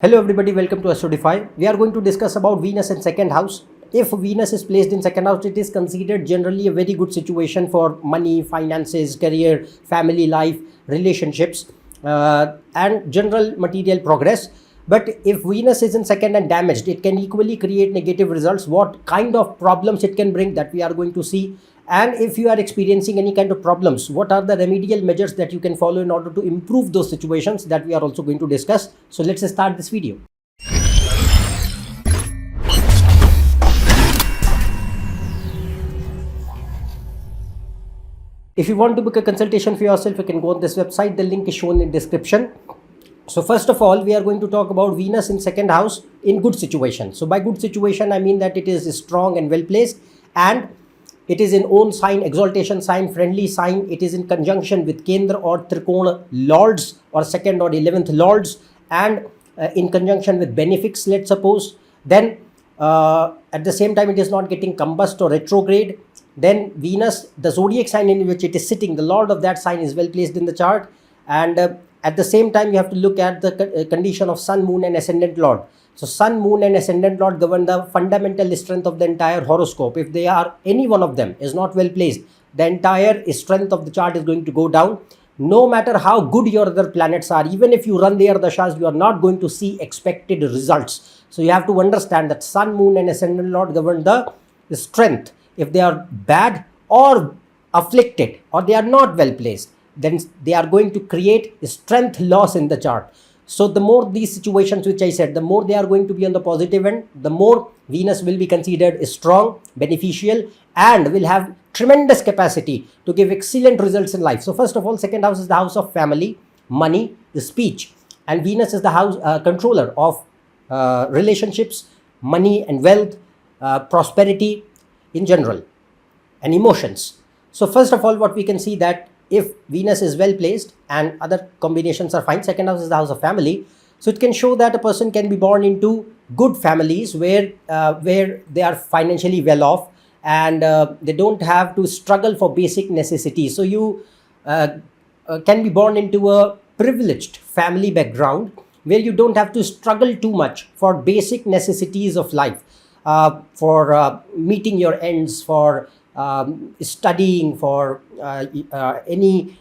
Hello everybody, welcome to AstroEdify. We are going to discuss about Venus in second house. If Venus is placed in second house, it is considered generally a very good situation for money, finances, career, family life, relationships, and general material progress. But if Venus is in second and damaged, it can equally create negative results. What kind of problems it can bring, that we are going to see. And if you are experiencing any kind of problems, what are the remedial measures that you can follow in order to improve those situations, that we are also going to discuss. So let's start this video. If you want to book a consultation for yourself, you can go on this website. The link is shown in description. So first of all, we are going to talk about Venus in second house in good situation. So by good situation, I mean that it is strong and well placed, and it is in own sign, exaltation sign, friendly sign. It is in conjunction with Kendra or Trikona lords or second or 11th lords, and in conjunction with benefics, let's suppose. Then at the same time, it is not getting combust or retrograde. Then Venus, the zodiac sign in which it is sitting, the lord of that sign is well placed in the chart. And at the same time, you have to look at the condition of sun, moon and ascendant lord. So sun, moon and ascendant lord govern the fundamental strength of the entire horoscope. If they are, any one of them is not well placed, the entire strength of the chart is going to go down. No matter how good your other planets are, even if you run their dashas, you are not going to see expected results. So you have to understand that sun, moon and ascendant lord govern the strength. If they are bad or afflicted, or they are not well placed, then they are going to create strength loss in the chart. So the more these situations which I said, the more they are going to be on the positive end, the more Venus will be considered strong, beneficial, and will have tremendous capacity to give excellent results in life. So first of all, second house is the house of family, money, speech, and Venus is the house controller of relationships, money and wealth, prosperity in general, and emotions. So first of all, what we can see that if Venus is well placed and other combinations are fine, second house is the house of family. So it can show that a person can be born into good families where they are financially well off, and they don't have to struggle for basic necessities. So you can be born into a privileged family background where you don't have to struggle too much for basic necessities of life, for meeting your ends, for studying, for any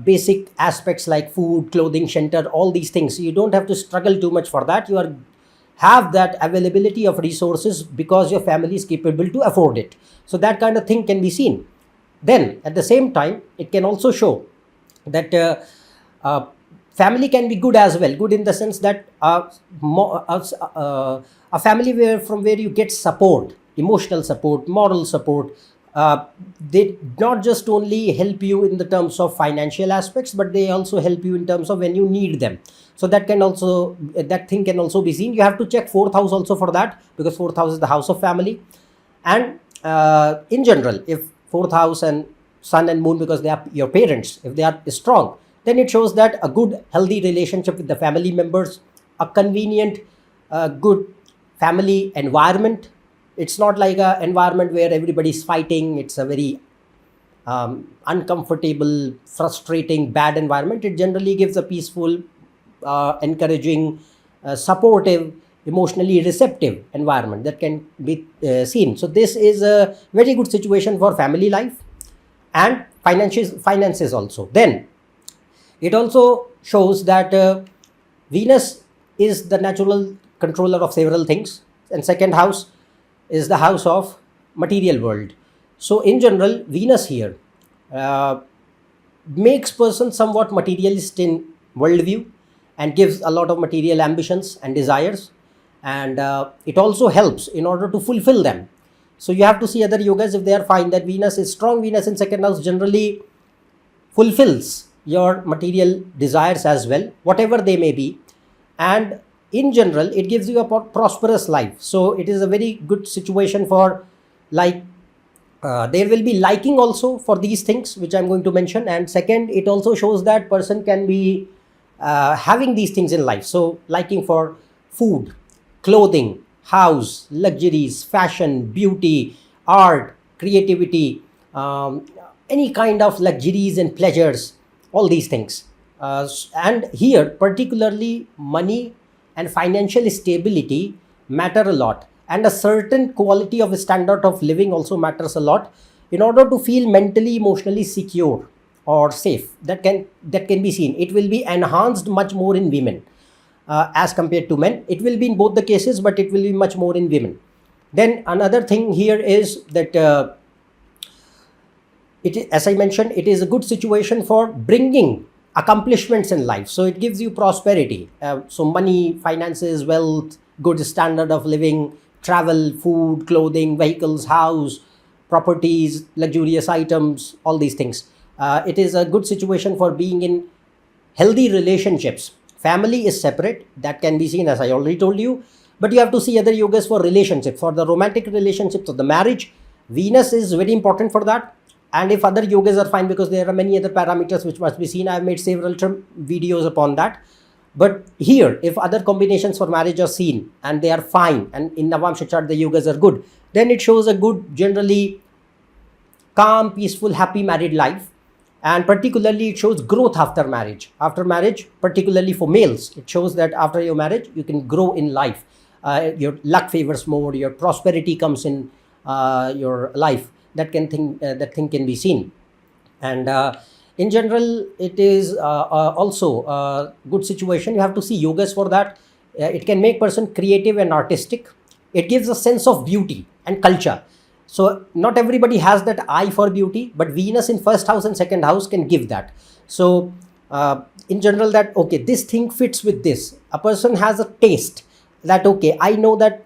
basic aspects like food, clothing, shelter, all these things. So you don't have to struggle too much for that. You have that availability of resources because your family is capable to afford it. So that kind of thing can be seen. Then at the same time, it can also show that family can be good as well. Good in the sense that a family from where you get support, emotional support, moral support. They not just only help you in the terms of financial aspects, but they also help you in terms of when you need them. So that thing can also be seen. You have to check fourth house also for that, because fourth house is the house of family. And in general, if fourth house and sun and moon, because they are your parents, if they are strong, then it shows that a good healthy relationship with the family members, a convenient good family environment. It's not like an environment where everybody's fighting. It's a very uncomfortable, frustrating, bad environment. It generally gives a peaceful, encouraging, supportive, emotionally receptive environment that can be seen. So this is a very good situation for family life and finances also. Then it also shows that Venus is the natural controller of several things, and second house is the house of material world. So in general, Venus here makes person somewhat materialist in worldview and gives a lot of material ambitions and desires, and it also helps in order to fulfill them. So you have to see other yogas if they are fine, that Venus is strong. Venus in second house generally fulfills your material desires as well, whatever they may be, and in general it gives you a prosperous life. So it is a very good situation for, like, there will be liking also for these things which I'm going to mention. And second, it also shows that person can be having these things in life. So liking for food, clothing, house, luxuries, fashion, beauty, art, creativity, any kind of luxuries and pleasures, all these things. And here particularly money and financial stability matter a lot, and a certain quality of standard of living also matters a lot in order to feel mentally, emotionally secure or safe. That can be seen. It will be enhanced much more in women as compared to men. It will be in both the cases, but it will be much more in women. Then another thing here is that as I mentioned, it is a good situation for bringing accomplishments in life. So it gives you prosperity. So money, finances, wealth, good standard of living, travel, food, clothing, vehicles, house, properties, luxurious items, all these things. It is a good situation for being in healthy relationships. Family is separate, that can be seen, as I already told you, but you have to see other yogas for relationships, for the romantic relationships or the marriage. Venus is very important for that. And if other yogas are fine, because there are many other parameters which must be seen. I have made several videos upon that. But here, if other combinations for marriage are seen and they are fine, and in Navamsha chart the yogas are good, then it shows a good, generally calm, peaceful, happy married life. And particularly it shows growth after marriage. After marriage, particularly for males, it shows that after your marriage you can grow in life. Your luck favors more, your prosperity comes in your life. That thing can be seen. And in general, it is also a good situation. You have to see yogas for that. It can make person creative and artistic. It gives a sense of beauty and culture. So not everybody has that eye for beauty, but Venus in first house and second house can give that. So in general, that okay, this thing fits with this. A person has a taste that okay, I know that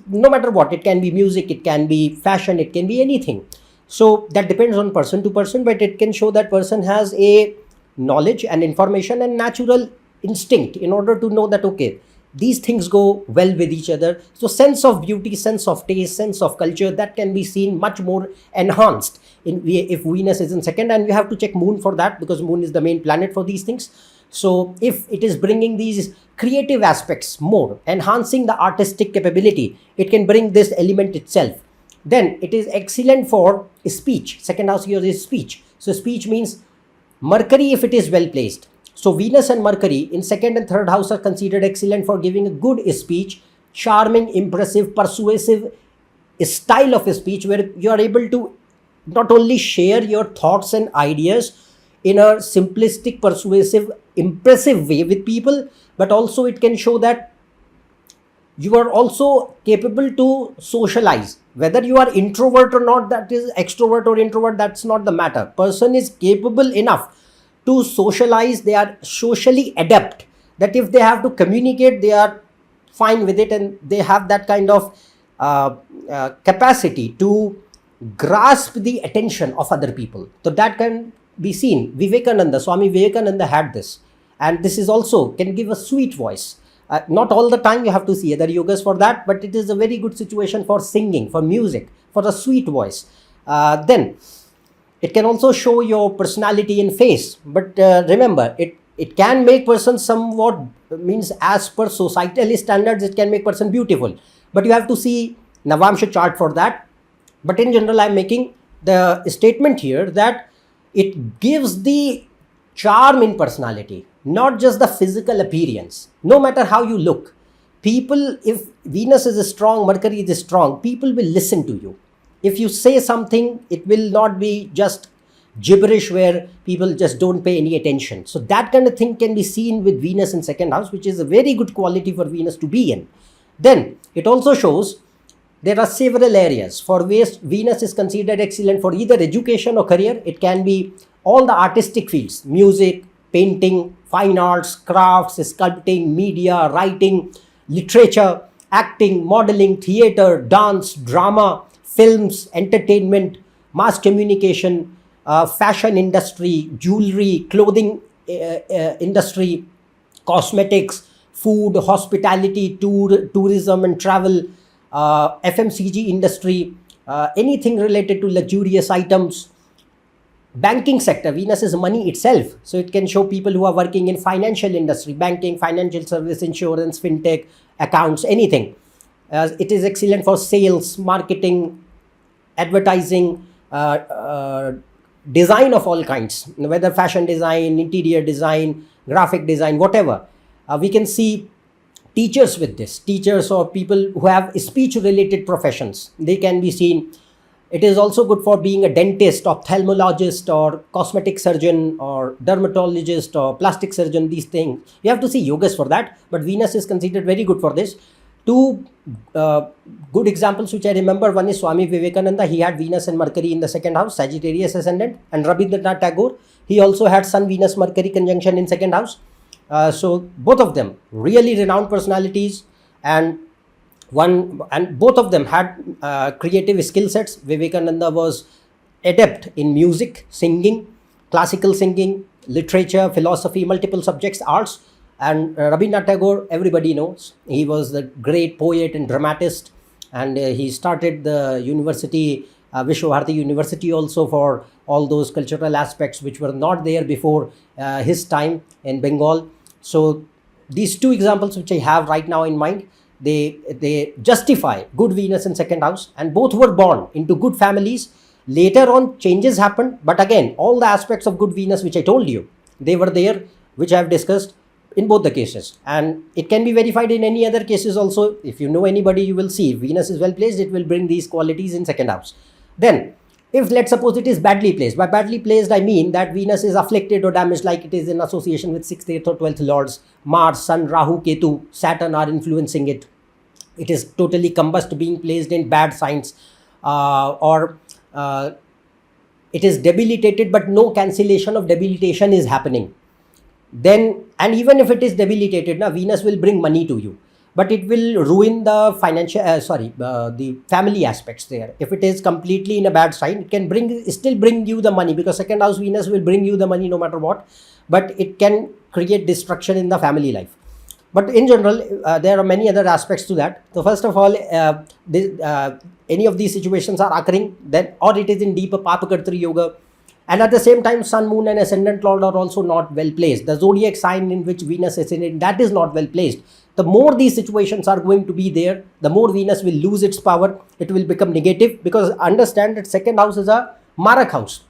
no matter what, it can be music, it can be fashion, it can be anything. So that depends on person to person, but it can show that person has a knowledge and information and natural instinct in order to know that okay, these things go well with each other. So sense of beauty, sense of taste, sense of culture, that can be seen much more enhanced if Venus is in second. And we have to check moon for that, because moon is the main planet for these things. So if it is bringing these creative aspects more, enhancing the artistic capability, it can bring this element itself. Then it is excellent for speech. Second house here is speech. So speech means Mercury, if it is well placed. So Venus and Mercury in second and third house are considered excellent for giving a good speech, charming, impressive, persuasive style of speech, where you are able to not only share your thoughts and ideas in a simplistic, persuasive, impressive way with people, but also it can show that you are also capable to socialize. Whether you are introvert or not, that is extrovert or introvert, that's not the matter. Person is capable enough to socialize. They are socially adept, that if they have to communicate, they are fine with it, and they have that kind of capacity to grasp the attention of other people. So that can be seen. Swami Vivekananda had this, and this is also can give a sweet voice. Not all the time, you have to see other yogas for that, but it is a very good situation for singing, for music, for a sweet voice. Then it can also show your personality in face, but remember, it can make person somewhat, means as per societal standards, it can make person beautiful, but you have to see Navamsha chart for that. But in general, I am making the statement here that it gives the charm in personality, not just the physical appearance. No matter how you look, people, if Venus is strong, Mercury is strong, people will listen to you. If you say something, it will not be just gibberish where people just don't pay any attention. So that kind of thing can be seen with Venus in second house, which is a very good quality for Venus to be in. Then it also shows there are several areas for which Venus is considered excellent for either education or career. It can be all the artistic fields: music, painting, fine arts, crafts, sculpting, media, writing, literature, acting, modeling, theater, dance, drama, films, entertainment, mass communication, fashion industry, jewelry, clothing industry, cosmetics, food, hospitality, tourism and travel, FMCG industry, anything related to luxurious items, banking sector. Venus is money itself, so it can show people who are working in financial industry, banking, financial service, insurance, fintech, accounts, anything. It is excellent for sales, marketing, advertising, design of all kinds, whether fashion design, interior design, graphic design, whatever. We can see teachers with this, teachers or people who have speech related professions, they can be seen. It is also good for being a dentist, ophthalmologist, or cosmetic surgeon, or dermatologist, or plastic surgeon. These things you have to see yogas for that, but Venus is considered very good for this. Two good examples which I remember: one is Swami Vivekananda. He had Venus and Mercury in the second house, Sagittarius ascendant, and Rabindranath Tagore, he also had Sun Venus Mercury conjunction in second house. So both of them really renowned personalities, and both of them had creative skill sets. Vivekananda was adept in music, singing, classical singing, literature, philosophy, multiple subjects, arts. And Rabindranath Tagore, everybody knows, he was the great poet and dramatist, and he started the university, Vishwabharati University, also for all those cultural aspects which were not there before his time in Bengal. So these two examples which I have right now in mind, they justify good Venus in second house, and both were born into good families. Later on changes happened, but again all the aspects of good Venus which I told you, they were there, which I have discussed in both the cases, and it can be verified in any other cases also. If you know anybody, you will see if Venus is well placed, it will bring these qualities in second house. Then if let's suppose it is badly placed, by badly placed I mean that Venus is afflicted or damaged, like it is in association with 6th, 8th or 12th lords, Mars, Sun, Rahu, Ketu, Saturn are influencing it. It is totally combust, being placed in bad signs, or it is debilitated but no cancellation of debilitation is happening. Then, and even if it is debilitated, now Venus will bring money to you, but it will ruin the financial the family aspects there. If it is completely in a bad sign, it can still bring you the money, because second house Venus will bring you the money no matter what, but it can create destruction in the family life. But in general, there are many other aspects to that. So first of all, any of these situations are occurring, then or it is in deeper Papakartri yoga. And at the same time, Sun, Moon and Ascendant Lord are also not well placed. The zodiac sign in which Venus is in, that is not well placed. The more these situations are going to be there, the more Venus will lose its power. It will become negative, because understand that second house is a Marak house.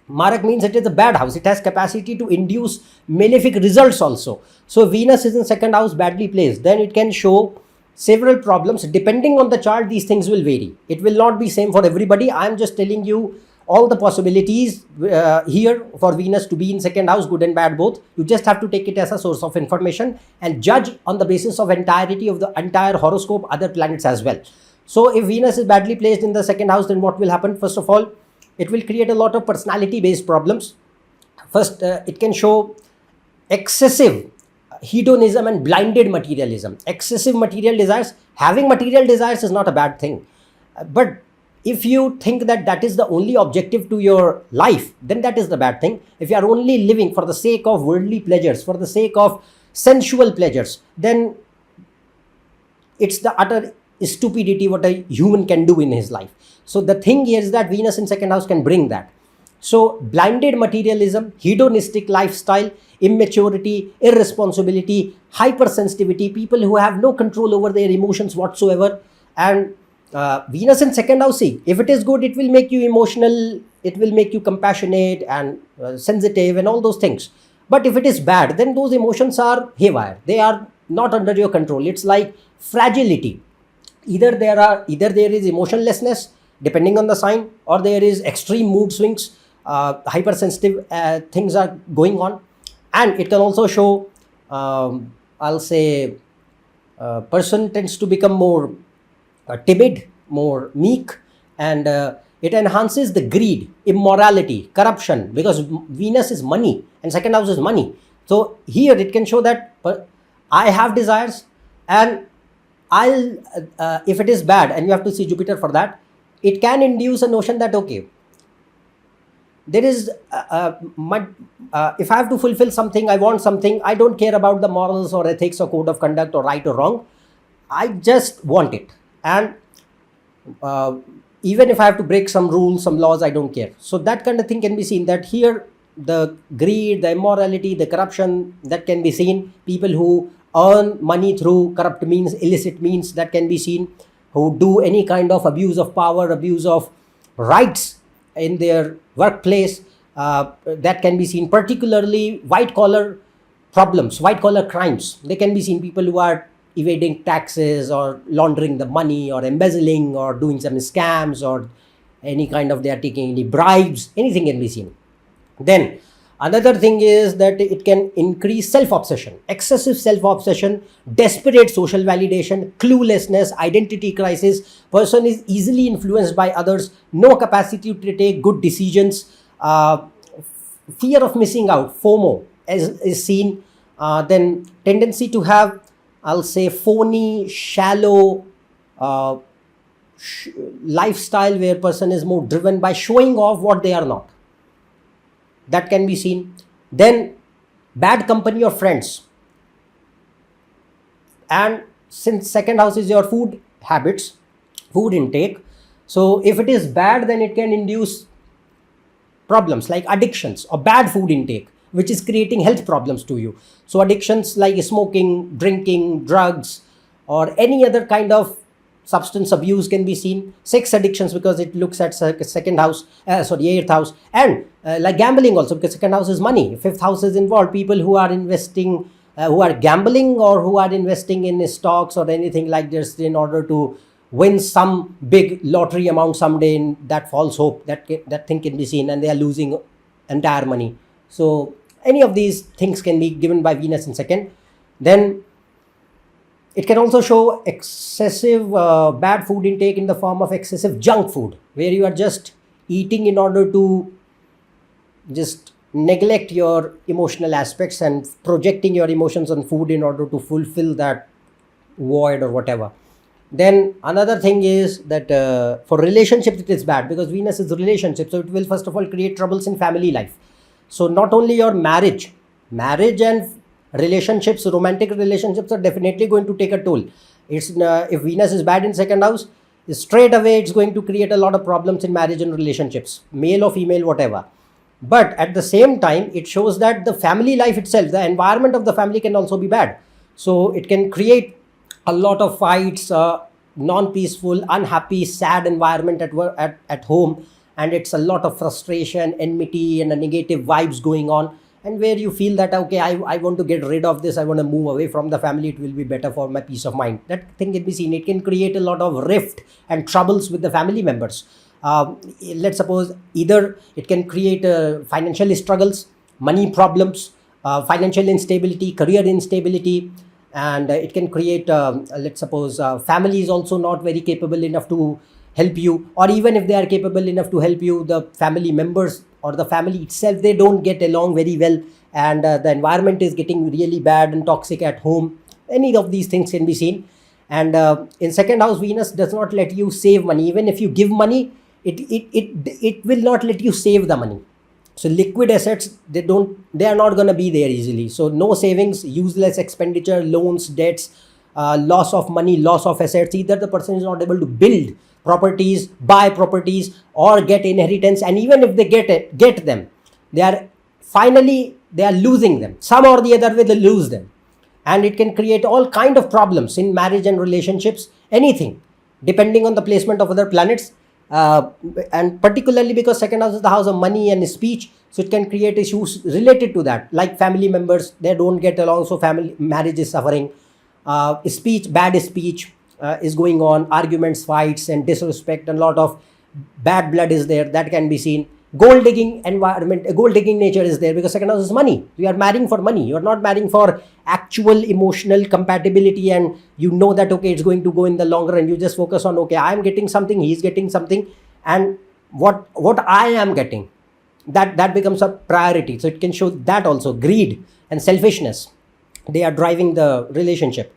Marak means it is a bad house. It has capacity to induce malefic results also. So Venus is in second house badly placed, then it can show several problems. Depending on the chart, these things will vary. It will not be same for everybody. I am just telling you all the possibilities here for Venus to be in second house, good and bad both. You just have to take it as a source of information and judge on the basis of entirety of the entire horoscope, other planets as well. So if Venus is badly placed in the second house, then what will happen? First of all, it will create a lot of personality based problems. First, it can show excessive hedonism and blinded materialism. Excessive material desires. Having material desires is not a bad thing, but if you think that that is the only objective to your life, then that is the bad thing. If you are only living for the sake of worldly pleasures, for the sake of sensual pleasures, then it's the utter stupidity what a human can do in his life. So the thing is that Venus in second house can bring that. So blinded materialism, hedonistic lifestyle, immaturity, irresponsibility, hypersensitivity, people who have no control over their emotions whatsoever. And Venus in second house, see, if it is good, it will make you emotional, it will make you compassionate and sensitive and all those things. But if it is bad, then those emotions are haywire. They are not under your control. It's like fragility. Either there is emotionlessness depending on the sign, or there is extreme mood swings, hypersensitive things are going on. And it can also show, I'll say, person tends to become more timid, more meek, and it enhances the greed, immorality, corruption, because Venus is money and second house is money. So here it can show that I have desires, and I'll if it is bad, and you have to see Jupiter for that, it can induce a notion that okay, there is if I have to fulfill something, I want something, I don't care about the morals or ethics or code of conduct or right or wrong, I just want it. And even if I have to break some rules, some laws, I don't care. So that kind of thing can be seen, that here the greed, the immorality, the corruption, that can be seen. People who earn money through corrupt means, illicit means, that can be seen. Who do any kind of abuse of power, abuse of rights in their workplace, that can be seen. Particularly white collar problems, white collar crimes, they can be seen. People who are evading taxes or laundering the money or embezzling or doing some scams or any kind of, they are taking any bribes, anything can be seen. Then another thing is that it can increase self-obsession, excessive self-obsession, desperate social validation, cluelessness, identity crisis. Person is easily influenced by others, no capacity to take good decisions, fear of missing out, FOMO is seen. Then tendency to have, I'll say, phony, shallow lifestyle where person is more driven by showing off what they are not. That can be seen. Then bad company of friends. And since second house is your food habits, food intake, so if it is bad, then it can induce problems like addictions or bad food intake, which is creating health problems to you. So addictions like smoking, drinking, drugs, or any other kind of substance abuse can be seen. Sex addictions, because it looks at second house, eighth house. And like gambling also, because second house is money. Fifth house is involved. People who are investing, who are gambling or who are investing in stocks or anything like this in order to win some big lottery amount someday, in that false hope, that thing can be seen, and they are losing entire money. So any of these things can be given by Venus in second. Then it can also show excessive bad food intake in the form of excessive junk food, where you are just eating in order to just neglect your emotional aspects and projecting your emotions on food in order to fulfill that void or whatever. Then another thing is that for relationships it is bad, because Venus is relationship. So it will first of all create troubles in family life. So not only your marriage and relationships, romantic relationships are definitely going to take a toll. It's if Venus is bad in second house, straight away it's going to create a lot of problems in marriage and relationships, male or female, whatever. But at the same time, it shows that the family life itself, the environment of the family can also be bad. So it can create a lot of fights, non-peaceful, unhappy, sad environment at work, at home, and it's a lot of frustration, enmity, and a negative vibes going on. And where you feel that, okay, I want to get rid of this, I want to move away from the family, it will be better for my peace of mind. That thing can be seen. It can create a lot of rift and troubles with the family members. Let's suppose either it can create financial struggles, money problems, financial instability, career instability, and it can create, let's suppose, family is also not very capable enough to help you, or even if they are capable enough to help you, the family members or the family itself, they don't get along very well, and the environment is getting really bad and toxic at home. Any of these things can be seen. And in second house, Venus does not let you save money. Even if you give money, it will not let you save the money. So liquid assets, they are not going to be there easily. So no savings, useless expenditure, loans, debts, loss of money, loss of assets. Either the person is not able to build properties, buy properties, or get inheritance, and even if they get them, they are losing them. Some or the other way they lose them, and it can create all kind of problems in marriage and relationships, anything, depending on the placement of other planets, and particularly because second house is the house of money and speech, so it can create issues related to that, like family members, they don't get along, so marriage is suffering, bad speech is going on, arguments, fights, and disrespect, and a lot of bad blood is there, that can be seen. Gold digging environment, gold digging nature is there, because second house is money. You are marrying for money, you are not marrying for actual emotional compatibility, and you know that, okay, it's going to go in the long run. You just focus on, okay, I'm getting something, he's getting something, and what I am getting, that becomes a priority. So it can show that also greed and selfishness, they are driving the relationship.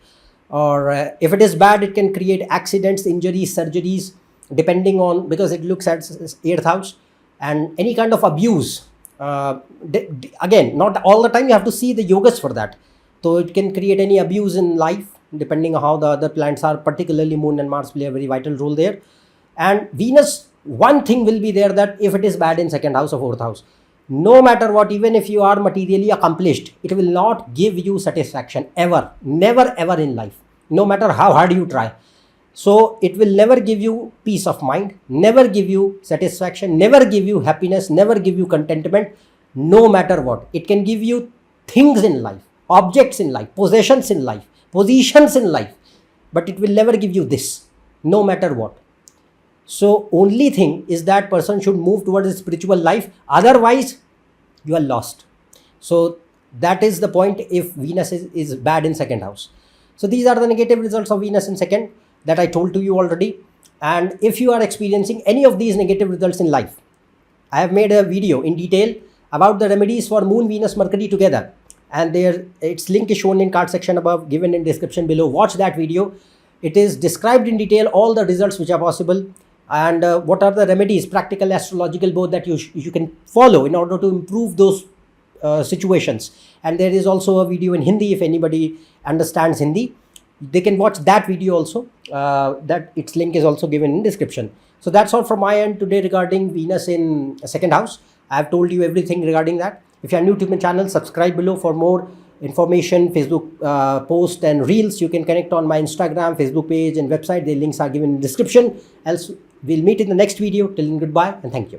Or if it is bad, it can create accidents, injuries, surgeries, depending on, because it looks at 8th house, and any kind of abuse. Again, not all the time, you have to see the yogas for that. So it can create any abuse in life, depending on how the other planets are, particularly Moon and Mars play a very vital role there. And Venus, one thing will be there, that if it is bad in second house or 4th house, no matter what, even if you are materially accomplished, it will not give you satisfaction ever, never ever in life, no matter how hard you try. So it will never give you peace of mind, never give you satisfaction, never give you happiness, never give you contentment, no matter what. It can give you things in life, objects in life, possessions in life, positions in life, but it will never give you this, no matter what. So only thing is that person should move towards a spiritual life, otherwise you are lost. So that is the point if Venus is bad in second house. So these are the negative results of Venus in second that I told to you already. And if you are experiencing any of these negative results in life, I have made a video in detail about the remedies for Moon, Venus, Mercury together, and its link is shown in card section above, given in description below. Watch that video. It is described in detail all the results which are possible, and what are the remedies, practical, astrological, both, that you can follow in order to improve those situations. And there is also a video in Hindi. If anybody understands Hindi, they can watch that video also. That its link is also given in description. So that's all from my end today regarding Venus in second house. I have told you everything regarding that. If you are new to my channel, subscribe below for more information, Facebook post and reels. You can connect on my Instagram, Facebook page and website. The links are given in description. Else we'll meet in the next video. Till then, goodbye and thank you.